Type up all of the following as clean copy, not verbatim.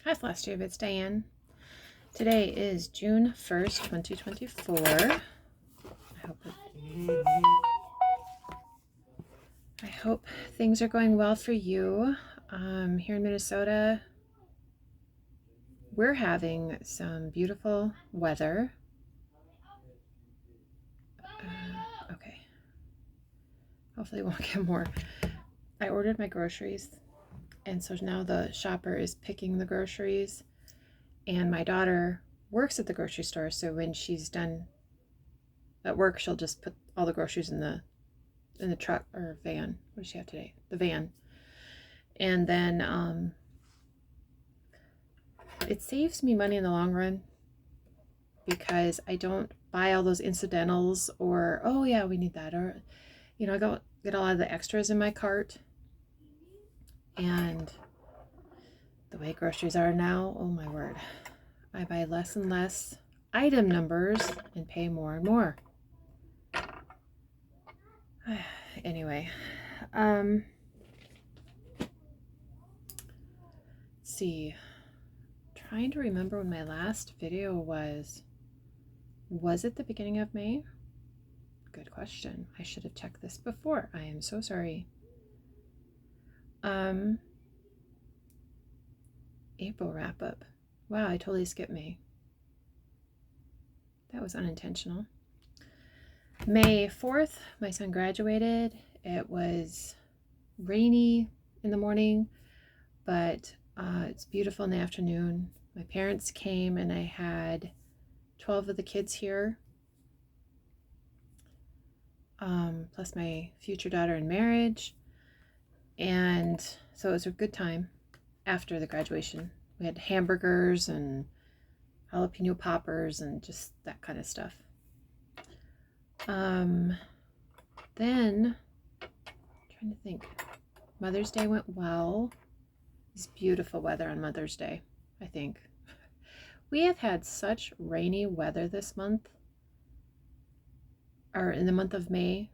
Hi Flosstube, it's Diane. Today is June 1st, 2024. I hope things are going well for you. Here in Minnesota, we're having some beautiful weather. Okay. Hopefully it won't get more. I ordered my groceries, and so now the shopper is picking the groceries, and my daughter works at the grocery store, so when she's done at work, she'll just put all the groceries in the truck or van. What does she have today? The van. And then it saves me money in the long run because I don't buy all those incidentals or, oh yeah, we need that, or, you know, I go get a lot of the extras in my cart. And the way groceries are now, oh my word, I buy less and less item numbers and pay more and more. Anyway, let's see. Trying to remember when my last video was. Was it the beginning of May? Good question. I should have checked this before. I am so sorry. April wrap up. Wow, I totally skipped May. That was unintentional. May 4th, my son graduated. It was rainy in the morning, but it's beautiful in the afternoon. My parents came and I had 12 of the kids here, plus my future daughter in marriage. And so it was a good time after the graduation. We had hamburgers and jalapeno poppers and just that kind of stuff. Then, trying to think, Mother's Day went well. It's beautiful weather on Mother's Day, I think. We have had such rainy weather this month, or in the month of May.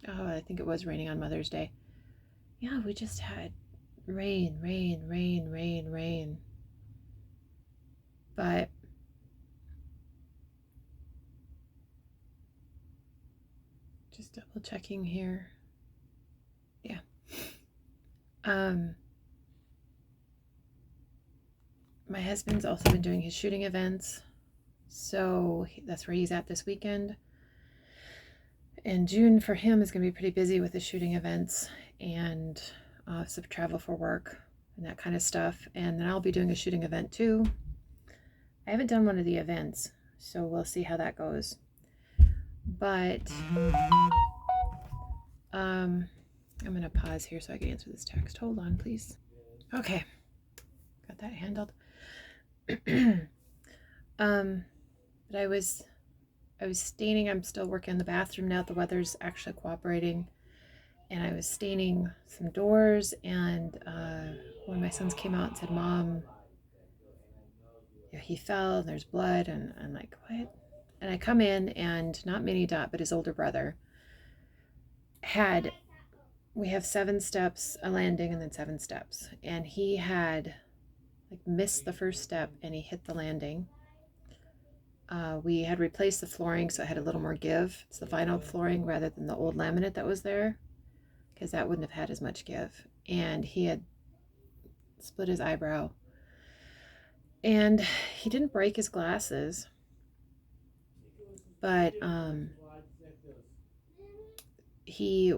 Oh, I think it was raining on Mother's Day. Yeah, we just had rain. But just double checking here. Yeah. My husband's also been doing his shooting events, so that's where he's at this weekend. And June for him is going to be pretty busy with the shooting events and some travel for work and that kind of stuff. And then I'll be doing a shooting event too. I haven't done one of the events, so we'll see how that goes. But I'm going to pause here so I can answer this text. Hold on, please. Okay, got that handled. But I was staining. I'm still working on the bathroom now. The weather's actually cooperating. And I was staining some doors, and one of my sons came out and said, Mom, yeah, he fell and there's blood. And I'm like, what? And I come in, and not Mini Dot, but his older brother we have 7 steps, a landing, and then 7 steps. And he had missed the first step, and he hit the landing. We had replaced the flooring, so it had a little more give. It's the vinyl flooring rather than the old laminate that was there, because that wouldn't have had as much give. And he had split his eyebrow. And he didn't break his glasses, but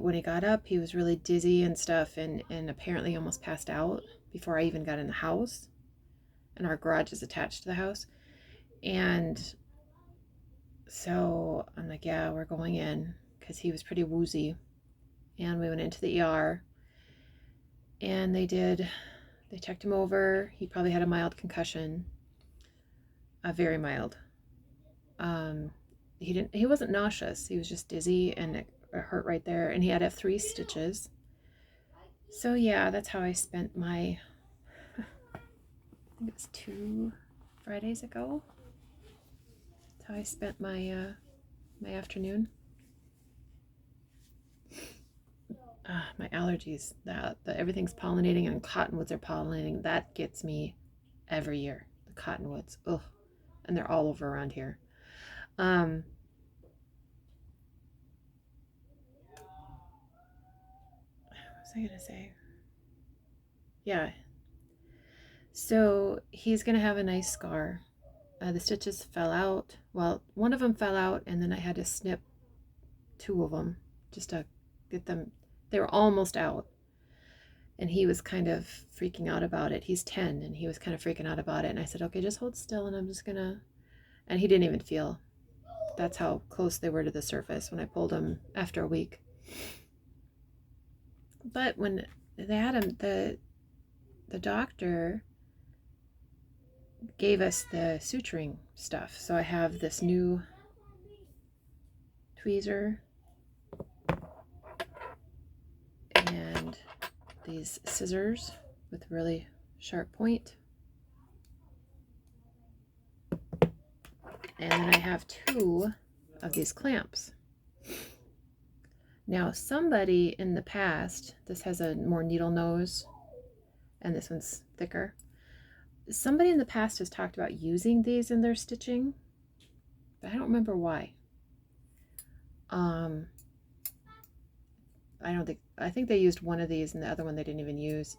when he got up, he was really dizzy and stuff, and apparently almost passed out before I even got in the house. And our garage is attached to the house. And so I'm like, yeah, we're going in, because he was pretty woozy. And we went into the ER, and they checked him over. He probably had a mild concussion, very mild. He wasn't nauseous. He was just dizzy, and it hurt right there. And he had to have 3 stitches. So yeah, that's how I spent my, I think it was 2 Fridays ago. That's how I spent my my afternoon. my allergies, everything's pollinating and cottonwoods are pollinating. That gets me every year. The cottonwoods, ugh, and they're all over around here. What was I gonna say? Yeah. So he's gonna have a nice scar. The stitches fell out. Well, one of them fell out, and then I had to snip 2 of them just to get them. They were almost out. And he was kind of freaking out about it. He's 10, and he was kind of freaking out about it. And I said, okay, just hold still, and I'm just gonna. And he didn't even feel. That's how close they were to the surface when I pulled him after a week. But when they had him, the doctor gave us the suturing stuff. So I have this new tweezer and these scissors with really sharp point. And then I have 2 of these clamps. Now, somebody in the past, this has a more needle nose, and this one's thicker. Somebody in the past has talked about using these in their stitching, but I don't remember why. I think they used one of these and the other one they didn't even use.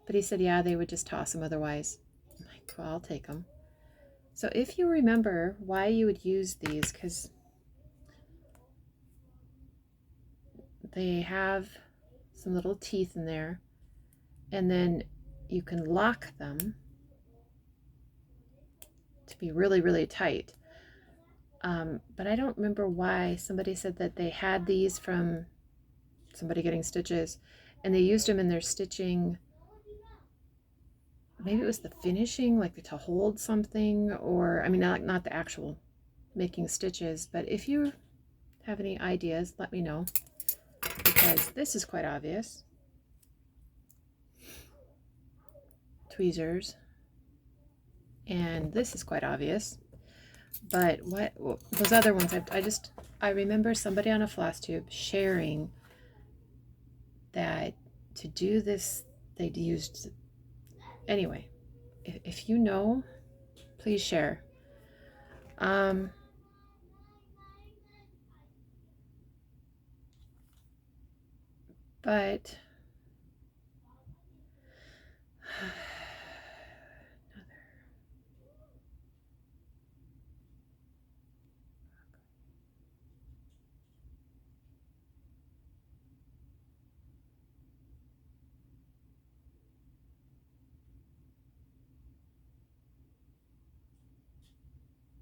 But he said, yeah, they would just toss them otherwise. I'm like, well, I'll take them. So if you remember why you would use these, because they have some little teeth in there, and then you can lock them to be really, really tight. But I don't remember why. Somebody said that they had these from somebody getting stitches, and they used them in their stitching. Maybe it was the finishing, like to hold something, or I mean, not the actual making stitches. But if you have any ideas, let me know, because this is quite obvious. Tweezers, and this is quite obvious. But those other ones, I remember somebody on a floss tube sharing that to do this they'd used. Anyway, if you know, please share. But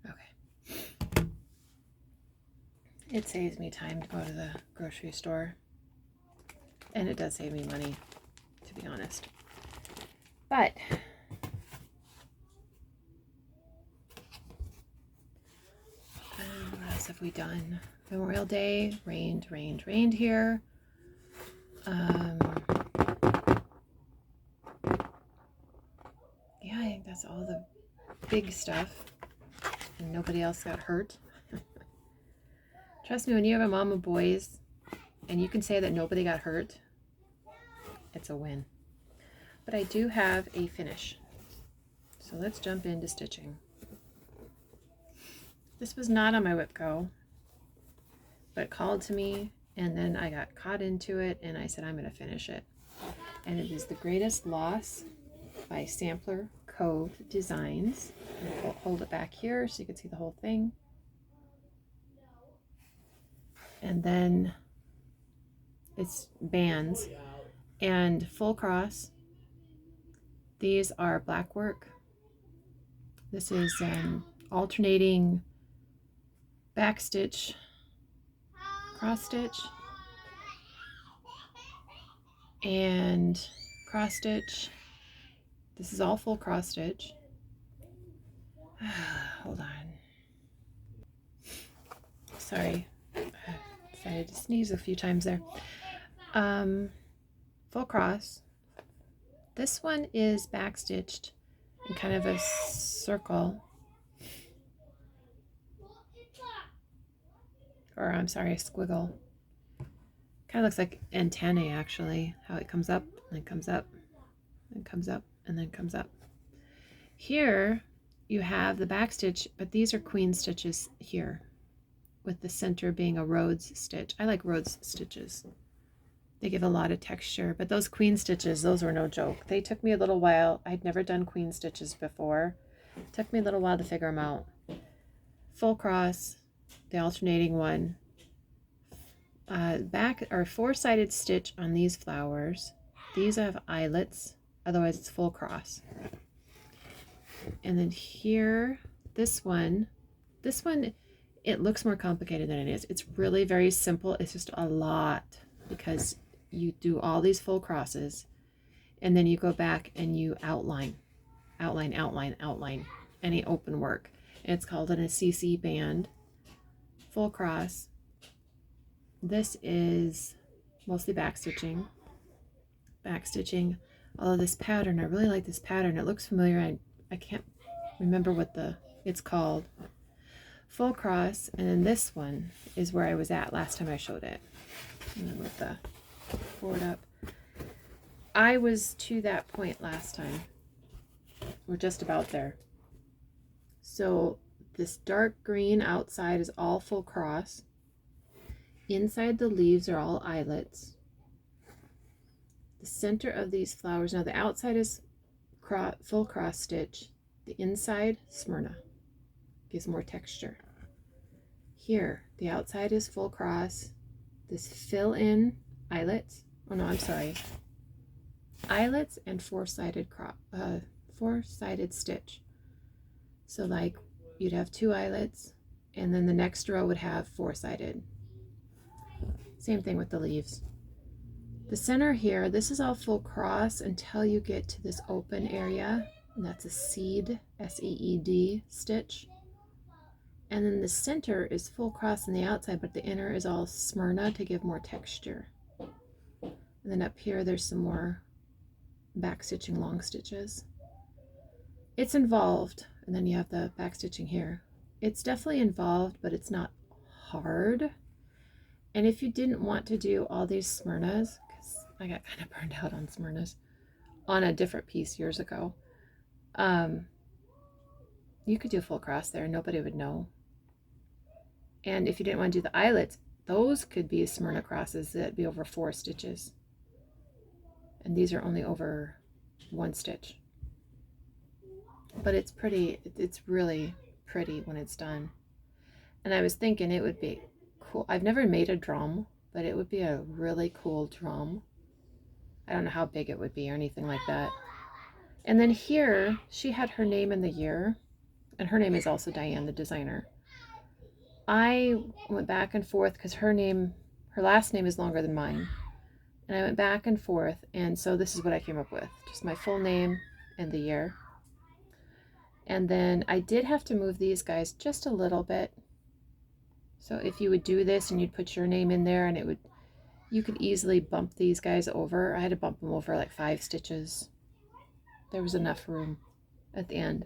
okay. It saves me time to go to the grocery store. And it does save me money, to be honest. But what else have we done? Memorial Day, rained here. Yeah, I think that's all the big stuff. And nobody else got hurt. Trust me, when you have a mom of boys and you can say that nobody got hurt, it's a win. But I do have a finish. So let's jump into stitching. This was not on my Whip Go, but it called to me, and then I got caught into it, and I said I'm going to finish it. And it is The Greatest Loss by Sampler Cove Designs. I'll hold it back here so you can see the whole thing. And then it's bands and full cross. These are black work. This is alternating back stitch, cross stitch, and cross stitch. This is all full cross stitch. Hold on. Sorry. Decided to sneeze a few times there. Full cross. This one is back stitched in kind of a circle. Or I'm sorry, a squiggle. Kind of looks like antennae actually, how it comes up and then comes up and comes up and then comes up. Here you have the back stitch, but these are queen stitches here, with the center being a Rhodes stitch. I like Rhodes stitches. They give a lot of texture, but those queen stitches, those were no joke. They took me a little while. I'd never done queen stitches before. It took me a little while to figure them out. Full cross, the alternating one. Back or four-sided stitch on these flowers. These have eyelets, otherwise it's full cross. And then here, this one, it looks more complicated than it is. It's really very simple. It's just a lot because you do all these full crosses and then you go back and you outline any open work. And it's called an ACC band, full cross. This is mostly backstitching. Although this pattern, I really like this pattern. It looks familiar. I can't remember what it's called. Full cross, and then this one is where I was at last time I showed it. And then with the board up. I was to that point last time. We're just about there. So this dark green outside is all full cross. Inside the leaves are all eyelets. The center of these flowers, now the outside is full cross stitch. The inside, Smyrna. Gives more texture. Here, the outside is full cross. This fill-in eyelets. Oh no, I'm sorry. Eyelets and four-sided stitch. So like you'd have two eyelets, and then the next row would have four-sided. Same thing with the leaves. The center here, this is all full cross until you get to this open area, and that's a seed, S-E-E-D stitch. And then the center is full cross on the outside, but the inner is all Smyrna to give more texture. And then up here, there's some more back stitching long stitches. It's involved, and then you have the back stitching here. It's definitely involved, but it's not hard. And if you didn't want to do all these Smyrnas, because I got kind of burned out on Smyrnas on a different piece years ago, you could do a full cross there, nobody would know. And if you didn't want to do the eyelets, those could be Smyrna crosses that'd be over 4 stitches. And these are only over 1 stitch. But it's pretty, it's really pretty when it's done. And I was thinking it would be cool. I've never made a drum, but it would be a really cool drum. I don't know how big it would be or anything like that. And then here, she had her name in the year, and her name is also Diane, the designer. I went back and forth because her last name is longer than mine. And I went back and forth, and so this is what I came up with. Just my full name and the year. And then I did have to move these guys just a little bit. So if you would do this and you'd put your name in there, and you could easily bump these guys over. I had to bump them over like 5 stitches. There was enough room at the end.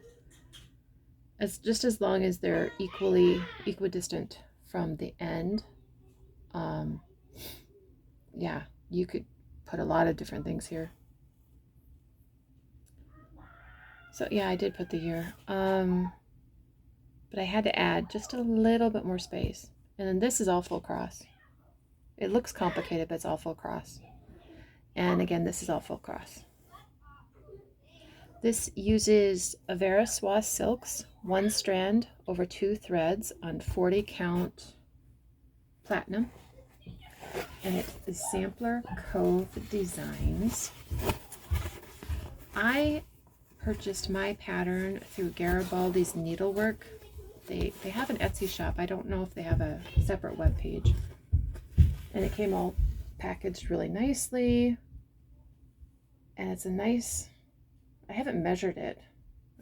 It's just as long as they're equidistant from the end. Yeah, you could put a lot of different things here. So yeah, I did put the year. But I had to add just a little bit more space. And then this is all full cross. It looks complicated, but it's all full cross. And again, this is all full cross. This uses AVAS swath silks, 1 strand over 2 threads on 40 count platinum. And it is Sampler Cove Designs. I purchased my pattern through Garibaldi's Needlework. They have an Etsy shop. I don't know if they have a separate web page. And it came all packaged really nicely. And it's a nice, I haven't measured it.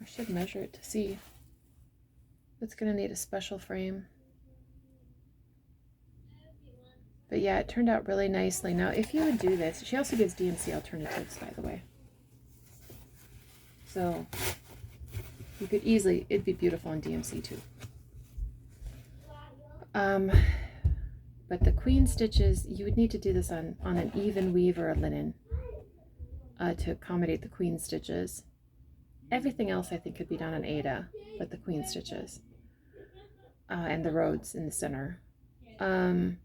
I should measure it to see. It's going to need a special frame. But yeah, it turned out really nicely. Now, if you would do this, she also gives DMC alternatives, by the way. So you could easily, it'd be beautiful on DMC too. But the queen stitches, you would need to do this on an even weave or a linen to accommodate the queen stitches. Everything else I think could be done on Aida, but the queen stitches and the roads in the center. Again,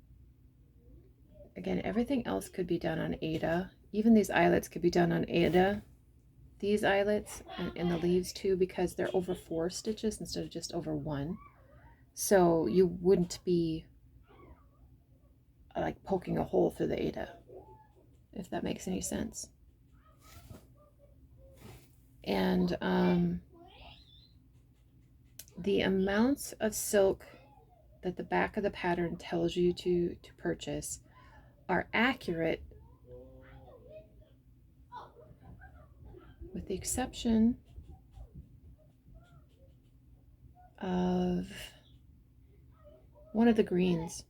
everything else could be done on Aida. Even these eyelets could be done on Aida. These eyelets and the leaves too, because they're over 4 stitches instead of just over 1. So you wouldn't be like poking a hole through the Aida, if that makes any sense. And the amounts of silk that the back of the pattern tells you to purchase are accurate, with the exception of one of the greens.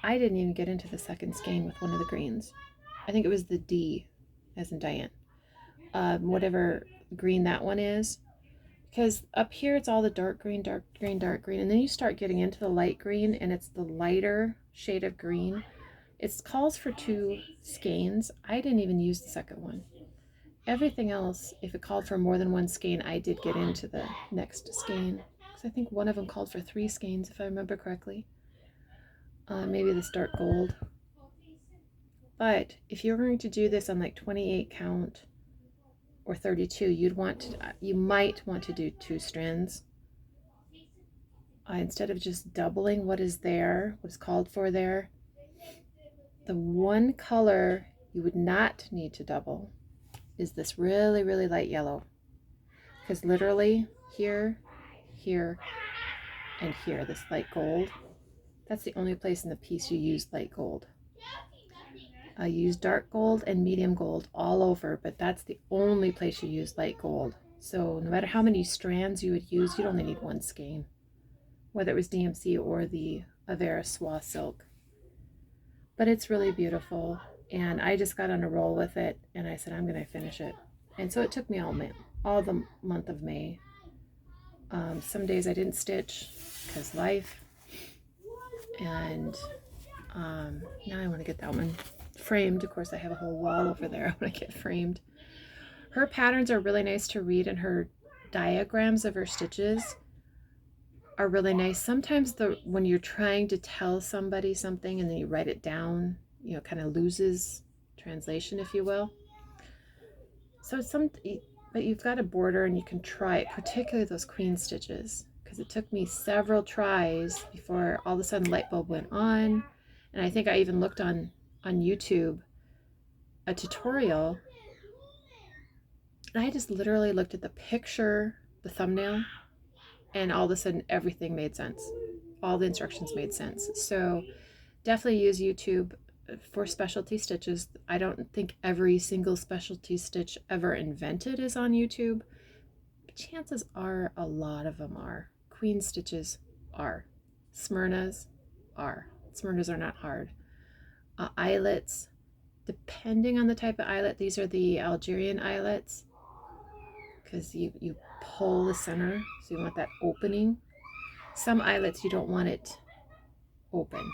I didn't even get into the second skein with one of the greens. I think it was the D, as in Diane. Whatever green that one is. Because up here it's all the dark green, dark green, dark green. And then you start getting into the light green, and it's the lighter shade of green. It calls for 2 skeins. I didn't even use the second one. Everything else, if it called for more than 1 skein, I did get into the next skein. Because I think one of them called for 3 skeins, if I remember correctly. Maybe this dark gold. But if you're going to do this on like 28 count or 32, you might want to do 2 strands instead of just doubling what is there, what's called for there. The one color you would not need to double is this really, really light yellow, because literally here, here, and here, this light gold, that's the only place in the piece you use light gold. I use dark gold and medium gold all over, but that's the only place you use light gold. So no matter how many strands you would use, you'd only need 1 skein, whether it was DMC or the AVAS swath silk. But it's really beautiful, and I just got on a roll with it, and I said I'm going to finish it. And so it took me all the month of May. Some days I didn't stitch because life, and now I want to get that one framed. Of course, I have a whole wall over there I want to get framed. Her patterns are really nice to read, and her diagrams of her stitches are really nice. Sometimes when you're trying to tell somebody something and then you write it down, kind of loses translation, if you will. So but you've got a border and you can try it, particularly those queen stitches, because it took me several tries before all of a sudden light bulb went on. And I think I even looked on YouTube a tutorial, and I just literally looked at the picture, the thumbnail, and all of a sudden everything made sense. All the instructions made sense. So definitely use YouTube for specialty stitches. I don't think every single specialty stitch ever invented is on YouTube, but chances are a lot of them are. Queen stitches are. Smyrnas are. Smyrnas are not hard. Eyelets, depending on the type of eyelet, these are the Algerian eyelets, because you pull the center, so you want that opening. Some eyelets you don't want it open,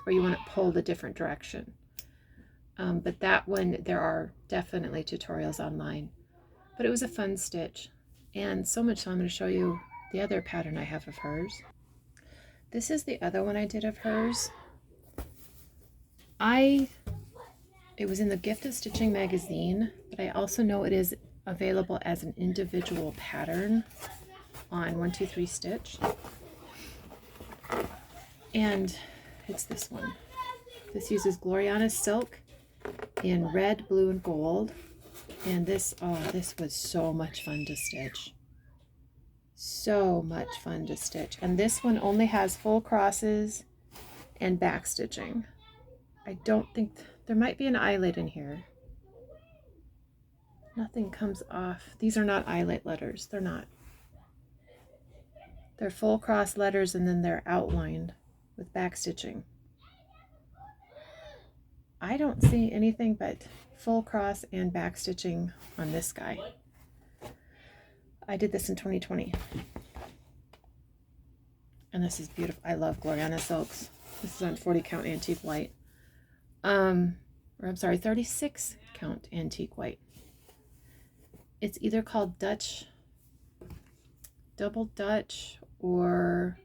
or you want it pulled a different direction. But that one, there are definitely tutorials online. But it was a fun stitch, and so much so I'm going to show you the other pattern I have of hers. This is the other one I did of hers. It was in the Gift of Stitching magazine, but I also know it is available as an individual pattern on 123 Stitch. And it's this one. This uses Gloriana silk in red, blue, and gold. And this was so much fun to stitch. So much fun to stitch. And this one only has full crosses and back stitching. I don't think there might be an eyelet in here. Nothing comes off. These are not eyelet letters. They're not. They're full cross letters, and then they're outlined with back stitching. I don't see anything but full cross and back stitching on this guy. I did this in 2020. And this is beautiful. I love Gloriana silks. This is on 40 count antique white. Or I'm sorry, 36 count antique white. It's either called Dutch, double Dutch, or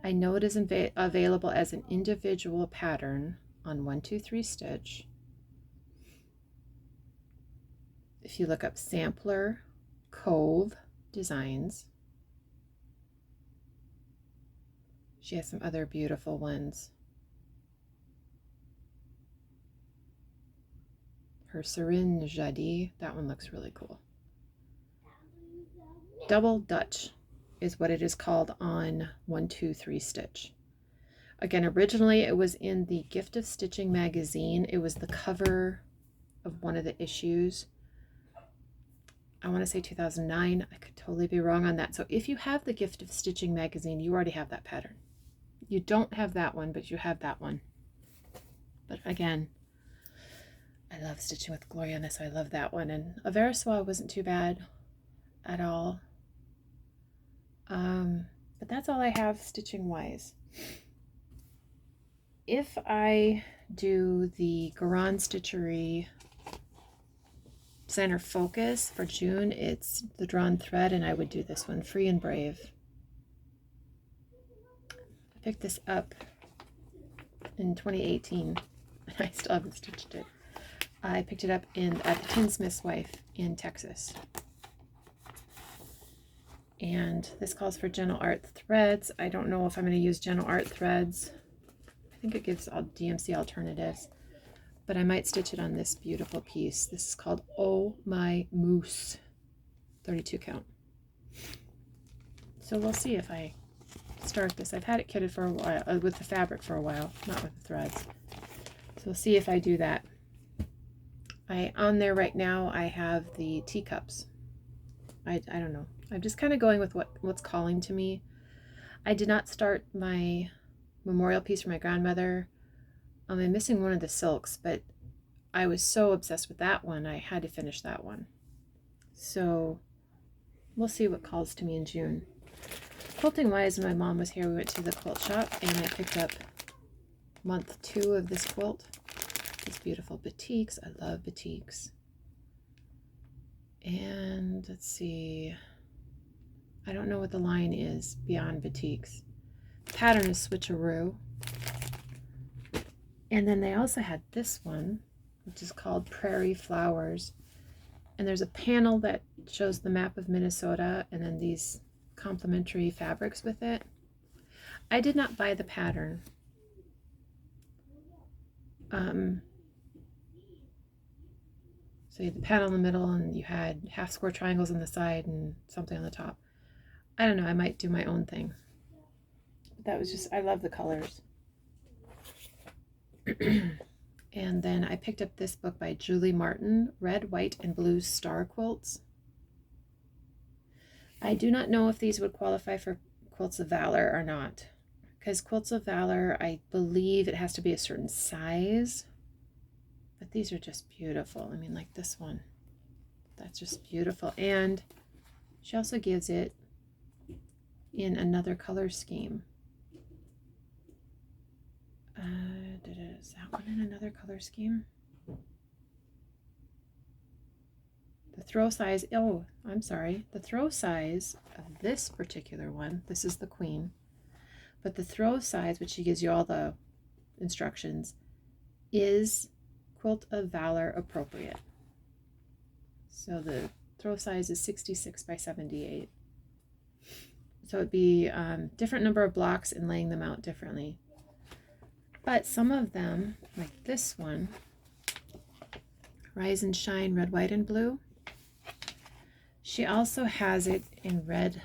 I know it is available as an individual pattern on 123 stitch. If you look up Sampler Cove Designs, she has some other beautiful ones. Her syringe, Judy, that one looks really cool. Double Dutch is what it is called on 123 stitch. Again, originally it was in the Gift of Stitching magazine. It was the cover of one of the issues. I want to say 2009. I could totally be wrong on that. So if you have the Gift of Stitching magazine, you already have that pattern. You don't have that one, but you have that one. But again, I love stitching with Gloriana, so I love that one. And AVAS wasn't too bad at all. But that's all I have stitching wise. If I do the Garan Stitchery Center Focus for June, it's the drawn thread, and I would do this one, Free and Brave. I picked this up in 2018, and I still haven't stitched it. I picked it up at the Tinsmith's Wife in Texas. And this calls for Gentle Art threads. I don't know if I'm going to use Gentle Art threads. I think it gives all DMC alternatives. But I might stitch it on this beautiful piece. This is called Oh My Moose, 32 count. So we'll see if I start this. I've had it kitted for a while, with the fabric for a while, not with the threads. So we'll see if I do that. On there right now, I have the teacups. I don't know. I'm just kind of going with what's calling to me. I did not start my memorial piece for my grandmother. I'm missing one of the silks, but I was so obsessed with that one, I had to finish that one. So we'll see what calls to me in June. Quilting wise, when my mom was here, we went to the quilt shop and I picked up month 2 of this quilt. These beautiful batiks. I love batiks. And let's see. I don't know what the line is beyond batiks. The pattern is Switch-a-roo. And then they also had this one, which is called Prairie Flowers. And there's a panel that shows the map of Minnesota and then these complementary fabrics with it. I did not buy the pattern. So you had the panel in the middle and you had half square triangles on the side and something on the top. I don't know, I might do my own thing. But that was just, I love the colors. And then I picked up this book by Julie Martin, Red, White, and Blue Star Quilts. I do not know if these would qualify for Quilts of Valor or not. Because Quilts of Valor, I believe it has to be a certain size. But these are just beautiful. I mean, like this one. That's just beautiful. And she also gives it in another color scheme. Is that one in another color scheme? The throw size, oh, I'm sorry. The throw size of this particular one, this is the queen. But the throw size, which she gives you all the instructions, is Quilt of Valor appropriate. So the throw size is 66 by 78. So it'd be different number of blocks and laying them out differently. But some of them, like this one, Rise and Shine Red, White, and Blue. She also has it in red,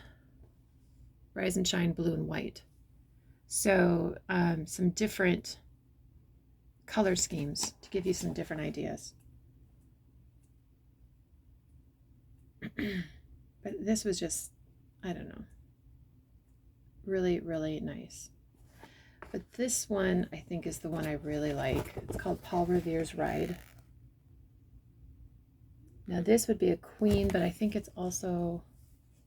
Rise and Shine Blue and White. So some different color schemes to give you some different ideas. But this was just, I don't know, really, really nice. But this one, I think, is the one I really like. It's called Paul Revere's Ride. Now this would be a queen, but I think it's also,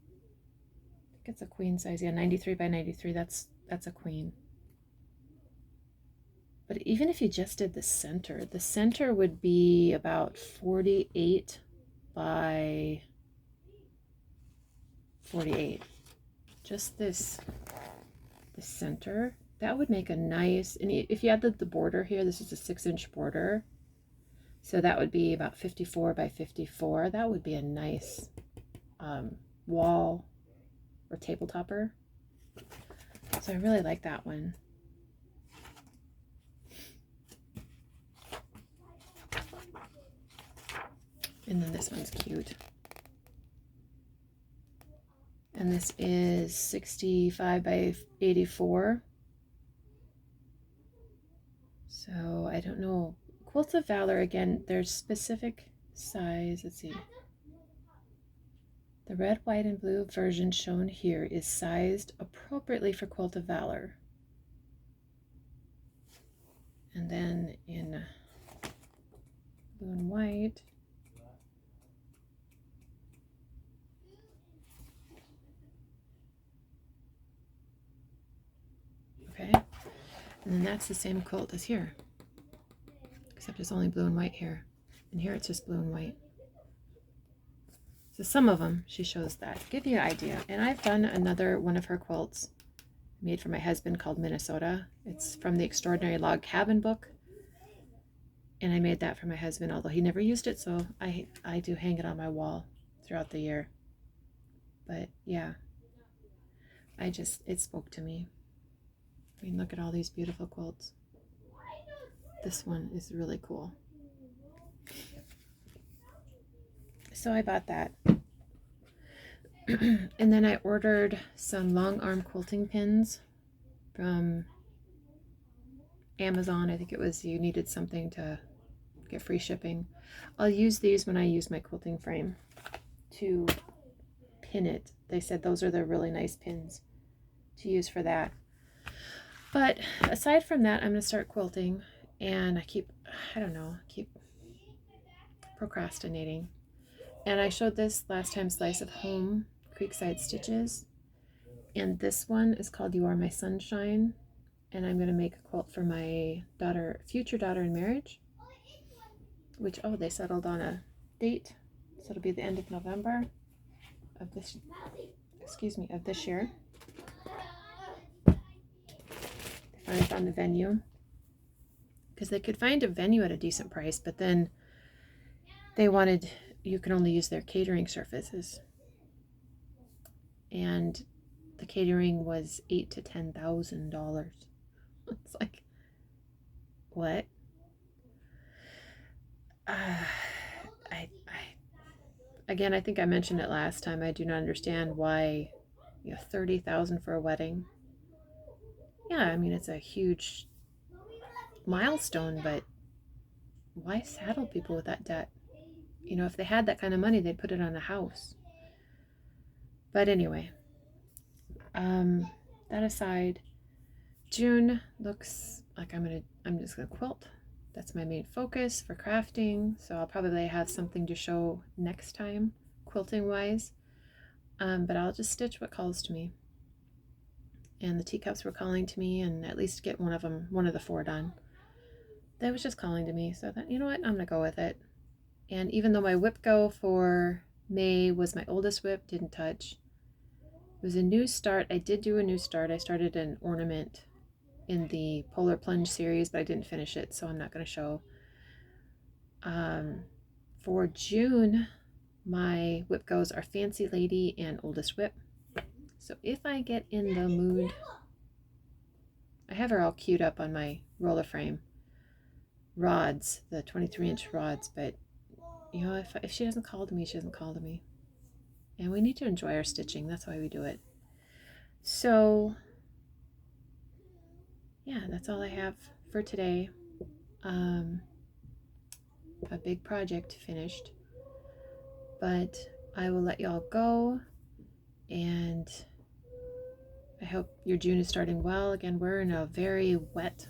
I think it's a queen size. Yeah, 93 by 93. That's a queen. But even if you just did the center would be about 48 by 48. Just this center, that would make a nice, and if you added the border here, this is a 6-inch border, so that would be about 54 by 54. That would be a nice wall or table topper. So I really like that one. And then this one's cute. And this is 65 by 84. So I don't know. Quilts of Valor, again, there's specific size. Let's see. The red, white, and blue version shown here is sized appropriately for Quilt of Valor. And then in blue and white, okay, and then that's the same quilt as here, except it's only blue and white here, and here it's just blue and white. So some of them she shows that, give you an idea. And I've done another one of her quilts made for my husband called Minnesota. It's from the Extraordinary Log Cabin book, and I made that for my husband, although he never used it, so I do hang it on my wall throughout the year. But yeah, it spoke to me. I mean, look at all these beautiful quilts. This one is really cool. So I bought that. And then I ordered some long arm quilting pins from Amazon. I think it was you needed something to get free shipping. I'll use these when I use my quilting frame to pin it. They said those are the really nice pins to use for that. But aside from that, I'm going to start quilting, and I keep procrastinating. And I showed this last time, Slice of Home Creekside Stitches, and this one is called You Are My Sunshine, and I'm going to make a quilt for my future daughter in marriage, which, they settled on a date, so it'll be the end of November of this year. They finally found a venue, because they could find a venue at a decent price, but then they wanted, you can only use their catering services, and the catering was $8,000 to $10,000. It's like, what? I think I mentioned it last time. I do not understand why $30,000 for a wedding. Yeah, I mean, it's a huge milestone, but why saddle people with that debt? If they had that kind of money, they'd put it on a house. But anyway, that aside, June looks like I'm just gonna quilt. That's my main focus for crafting, so I'll probably have something to show next time, quilting wise. But I'll just stitch what calls to me. And the teacups were calling to me, and at least get one of the 4 done. That was just calling to me, so that, you know what, I'm gonna go with it. And even though my whip go for May was my oldest whip, didn't touch. It was a new start. I did do a new start. I started an ornament in the Polar Plunge series, but I didn't finish it, so I'm not going to show. For June, my whip goes are Fancy Lady and Oldest Whip. So if I get in the mood, I have her all queued up on my roller frame rods, the 23-inch rods, but if she doesn't call to me, she doesn't call to me. And we need to enjoy our stitching. That's why we do it. So yeah, that's all I have for today. A big project finished, but I will let y'all go, and I hope your June is starting well. Again, we're in a very wet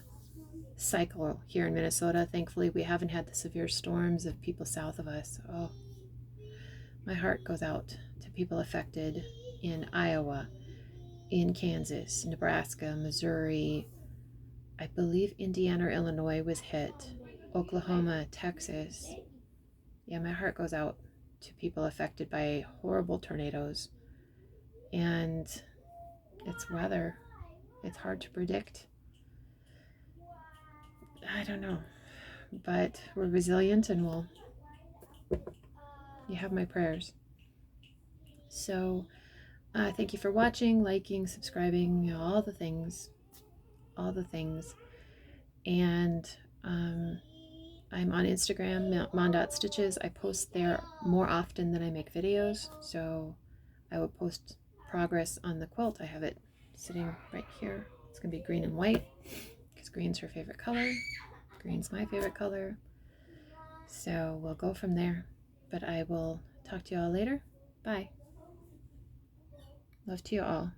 cycle here in Minnesota. Thankfully, we haven't had the severe storms of people south of us. Oh, my heart goes out to people affected in Iowa, in Kansas, Nebraska, Missouri. I believe Indiana or Illinois was hit. Oklahoma, Texas. Yeah, my heart goes out to people affected by horrible tornadoes. And it's weather. It's hard to predict. I don't know. But we're resilient and you have my prayers. So thank you for watching, liking, subscribing, all the things. All the things. And I'm on Instagram, mondotstitches. I post there more often than I make videos, so I will post progress on the quilt. I have it sitting right here. It's gonna be green and white because green's her favorite color. Green's my favorite color. So we'll go from there. But I will talk to you all later. Bye. Love to you all.